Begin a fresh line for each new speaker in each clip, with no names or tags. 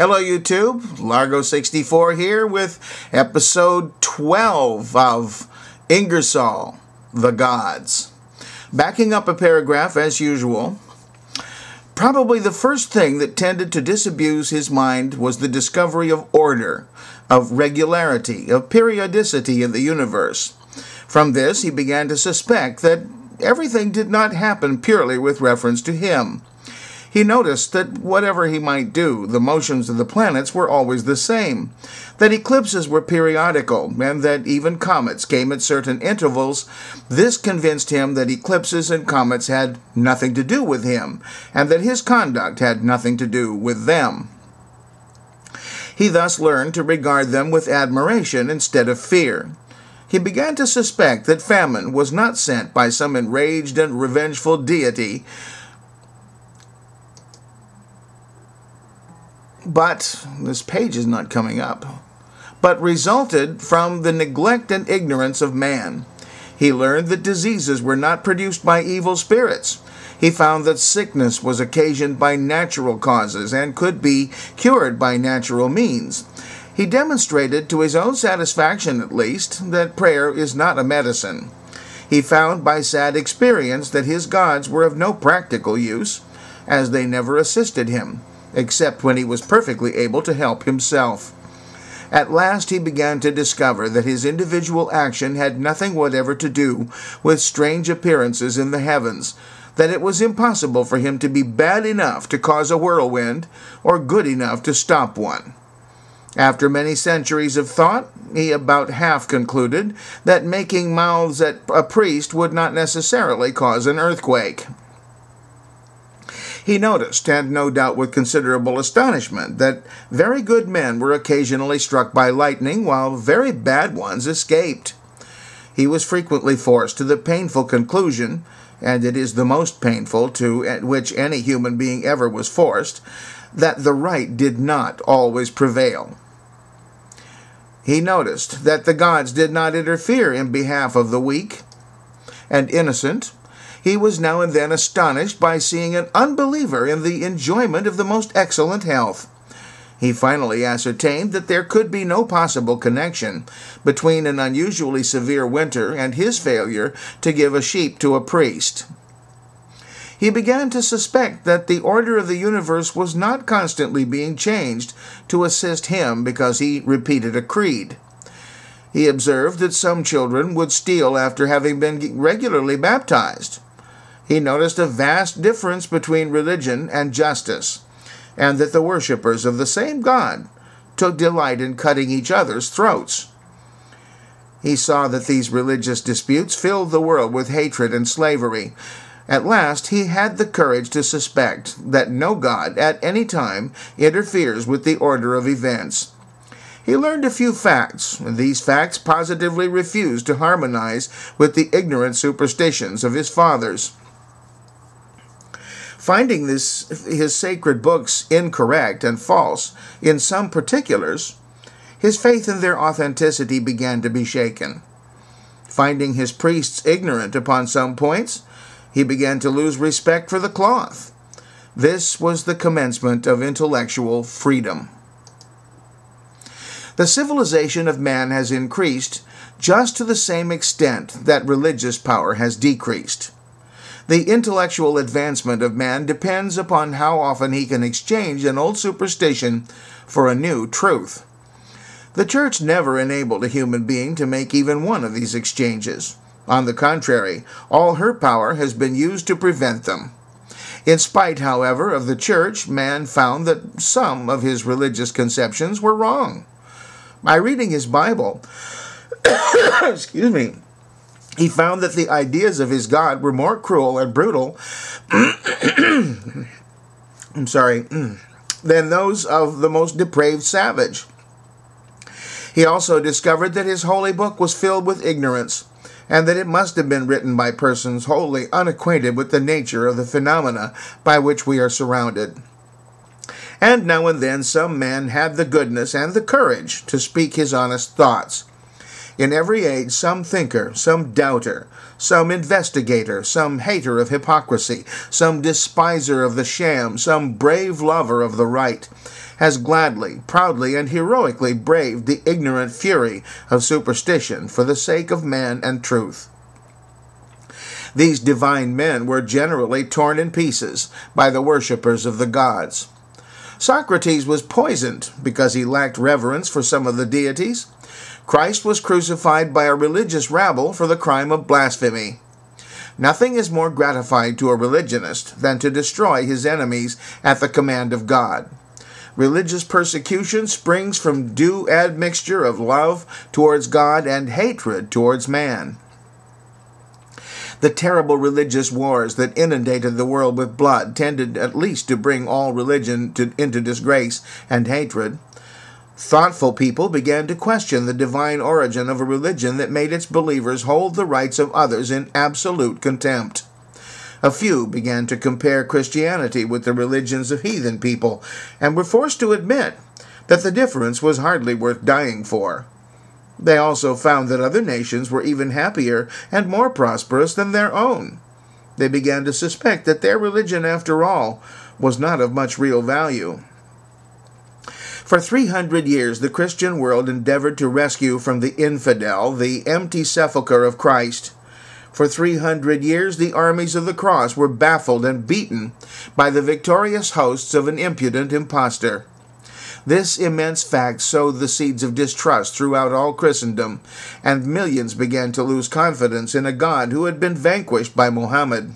Hello YouTube, Largo64 here with episode 12 of Ingersoll, The Gods. Backing up a paragraph as usual, probably the first thing that tended to disabuse his mind was the discovery of order, of regularity, of periodicity in the universe. From this he began to suspect that everything did not happen purely with reference to him. He noticed that whatever he might do, the motions of the planets were always the same, that eclipses were periodical, and that even comets came at certain intervals. This convinced him that eclipses and comets had nothing to do with him, and that his conduct had nothing to do with them. He thus learned to regard them with admiration instead of fear. He began to suspect that famine was not sent by some enraged and revengeful deity, but this page is not coming up, but resulted from the neglect and ignorance of man. He learned that diseases were not produced by evil spirits. He found that sickness was occasioned by natural causes and could be cured by natural means. He demonstrated, to his own satisfaction at least, that prayer is not a medicine. He found by sad experience that his gods were of no practical use, as they never assisted him, except when he was perfectly able to help himself. At last he began to discover that his individual action had nothing whatever to do with strange appearances in the heavens, that it was impossible for him to be bad enough to cause a whirlwind, or good enough to stop one. After many centuries of thought, he about half concluded that making mouths at a priest would not necessarily cause an earthquake. He noticed, and no doubt with considerable astonishment, that very good men were occasionally struck by lightning, while very bad ones escaped. He was frequently forced to the painful conclusion, and it is the most painful to which any human being ever was forced, that the right did not always prevail. He noticed that the gods did not interfere in behalf of the weak and innocent. He was now and then astonished by seeing an unbeliever in the enjoyment of the most excellent health. He finally ascertained that there could be no possible connection between an unusually severe winter and his failure to give a sheep to a priest. He began to suspect that the order of the universe was not constantly being changed to assist him because he repeated a creed. He observed that some children would steal after having been regularly baptized. He noticed a vast difference between religion and justice, and that the worshippers of the same God took delight in cutting each other's throats. He saw that these religious disputes filled the world with hatred and slavery. At last he had the courage to suspect that no God at any time interferes with the order of events. He learned a few facts, and these facts positively refused to harmonize with the ignorant superstitions of his fathers. Finding his sacred books incorrect and false in some particulars, his faith in their authenticity began to be shaken. Finding his priests ignorant upon some points, he began to lose respect for the cloth. This was the commencement of intellectual freedom. The civilization of man has increased just to the same extent that religious power has decreased. The intellectual advancement of man depends upon how often he can exchange an old superstition for a new truth. The Church never enabled a human being to make even one of these exchanges. On the contrary, all her power has been used to prevent them. In spite, however, of the Church, man found that some of his religious conceptions were wrong. By reading his Bible, he found that the ideas of his God were more cruel and brutal than those of the most depraved savage. He also discovered that his holy book was filled with ignorance, and that it must have been written by persons wholly unacquainted with the nature of the phenomena by which we are surrounded. And now and then some man had the goodness and the courage to speak his honest thoughts. In every age, some thinker, some doubter, some investigator, some hater of hypocrisy, some despiser of the sham, some brave lover of the right, has gladly, proudly, and heroically braved the ignorant fury of superstition for the sake of man and truth. These divine men were generally torn in pieces by the worshippers of the gods. Socrates was poisoned because he lacked reverence for some of the deities. Christ was crucified by a religious rabble for the crime of blasphemy. Nothing is more gratifying to a religionist than to destroy his enemies at the command of God. Religious persecution springs from due admixture of love towards God and hatred towards man. The terrible religious wars that inundated the world with blood tended at least to bring all religion into disgrace and hatred. Thoughtful people began to question the divine origin of a religion that made its believers hold the rights of others in absolute contempt. A few began to compare Christianity with the religions of heathen people, and were forced to admit that the difference was hardly worth dying for. They also found that other nations were even happier and more prosperous than their own. They began to suspect that their religion, after all, was not of much real value. For 300 years, the Christian world endeavored to rescue from the infidel the empty sepulchre of Christ. For 300 years, the armies of the cross were baffled and beaten by the victorious hosts of an impudent impostor. This immense fact sowed the seeds of distrust throughout all Christendom, and millions began to lose confidence in a God who had been vanquished by Mohammed.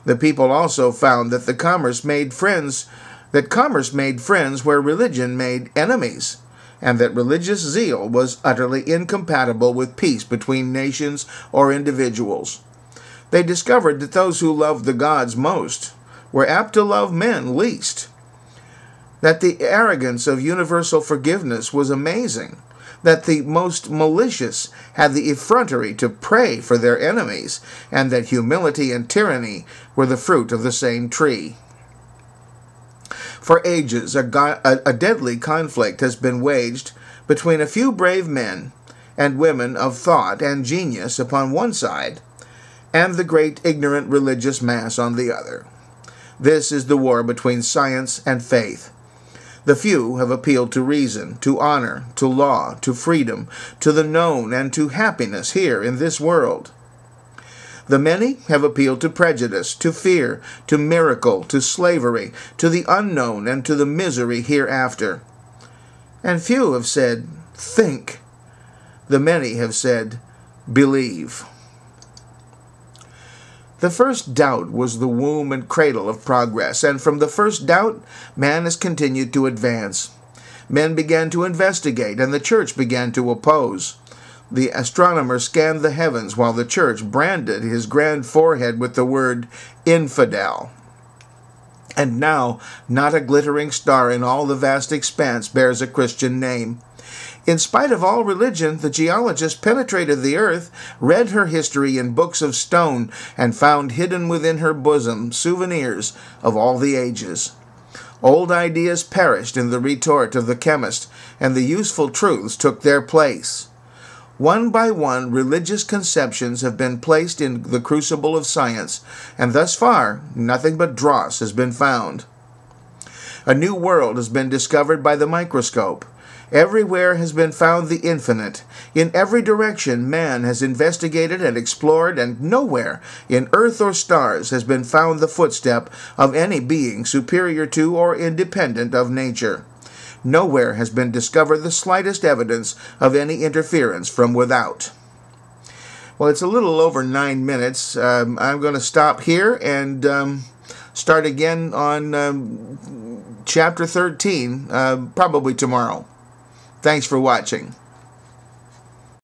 The people also found that commerce made friends where religion made enemies, and that religious zeal was utterly incompatible with peace between nations or individuals. They discovered that those who loved the gods most were apt to love men least, that the arrogance of universal forgiveness was amazing, that the most malicious had the effrontery to pray for their enemies, and that humility and tyranny were the fruit of the same tree. For ages, a deadly conflict has been waged between a few brave men and women of thought and genius upon one side, and the great ignorant religious mass on the other. This is the war between science and faith. The few have appealed to reason, to honor, to law, to freedom, to the known, and to happiness here in this world. The many have appealed to prejudice, to fear, to miracle, to slavery, to the unknown, and to the misery hereafter. And few have said, think. The many have said, believe. The first doubt was the womb and cradle of progress, and from the first doubt, man has continued to advance. Men began to investigate, and the church began to oppose. The astronomer scanned the heavens while the church branded his grand forehead with the word infidel. And now, not a glittering star in all the vast expanse bears a Christian name. In spite of all religion, the geologist penetrated the earth, read her history in books of stone, and found hidden within her bosom souvenirs of all the ages. Old ideas perished in the retort of the chemist, and the useful truths took their place. One by one, religious conceptions have been placed in the crucible of science, and thus far, nothing but dross has been found. A new world has been discovered by the microscope. Everywhere has been found the infinite. In every direction man has investigated and explored, and nowhere, in earth or stars, has been found the footstep of any being superior to or independent of nature. Nowhere has been discovered the slightest evidence of any interference from without. Well, it's a little over 9 minutes. I'm going to stop here and start again on chapter 13, probably tomorrow. Thanks for watching.